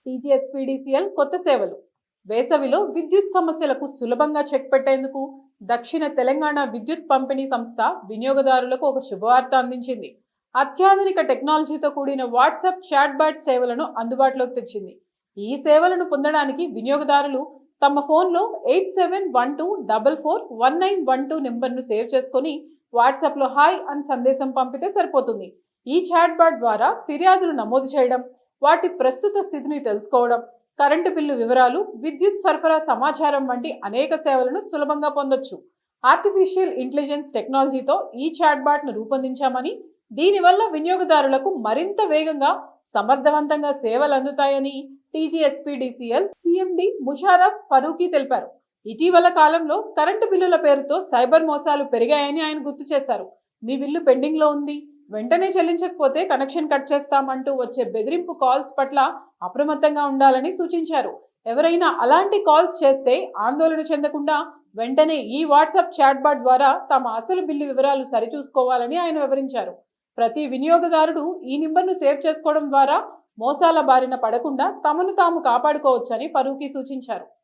TGSPDCL కొత్త సేవలు. వేసవిలో విద్యుత్ సమస్యలకు సులభంగా చెక్ పెట్టేందుకు దక్షిణ తెలంగాణ విద్యుత్ పంపిణీ సంస్థ వినియోగదారులకు ఒక శుభవార్త అందించింది. అత్యాధునిక టెక్నాలజీతో కూడిన వాట్సాప్ చాట్బాట్ సేవలను అందుబాటులోకి తెచ్చింది. ఈ సేవలను పొందడానికి వినియోగదారులు తమ ఫోన్లో 8712441912 నెంబర్ను సేవ్ చేసుకొని వాట్సాప్లో హాయ్ అని సందేశం పంపితే సరిపోతుంది. ఈ చాట్బాట్ ద్వారా ఫిర్యాదులు నమోదు చేయడం, వాటి ప్రస్తుత స్థితిని తెలుసుకోవడం, కరెంటు బిల్లు వివరాలు, విద్యుత్ సరఫరా సమాచారం వంటి అనేక సేవలను సులభంగా పొందొచ్చు. ఆర్టిఫిషియల్ ఇంటెలిజెన్స్ టెక్నాలజీతో ఈ చాట్బాట్ను రూపొందించామని, దీనివల్ల వినియోగదారులకు మరింత వేగంగా, సమర్థవంతంగా సేవలు అందుతాయని టీజీఎస్పీడీసీఎల్ సీఎండీ ముషారఫ్ ఫరూకీ తెలిపారు. ఇటీవల కాలంలో కరెంటు బిల్లుల పేరుతో సైబర్ మోసాలు పెరిగాయని ఆయన గుర్తు చేశారు. మీ బిల్లు పెండింగ్లో ఉంది, వెంటనే చెల్లించకపోతే కనెక్షన్ కట్ చేస్తామంటూ వచ్చే బెదిరింపు కాల్స్ పట్ల అప్రమత్తంగా ఉండాలని సూచించారు. ఎవరైనా అలాంటి కాల్స్ చేస్తే ఆందోళన చెందకుండా వెంటనే ఈ వాట్సాప్ చాట్బాట్ ద్వారా తమ అసలు బిల్లు వివరాలు సరిచూసుకోవాలని ఆయన వివరించారు. ప్రతి వినియోగదారుడు ఈ నెంబర్ను సేవ్ చేసుకోవడం ద్వారా మోసాల బారిన పడకుండా తమను తాము కాపాడుకోవచ్చని ఫరూకీ సూచించారు.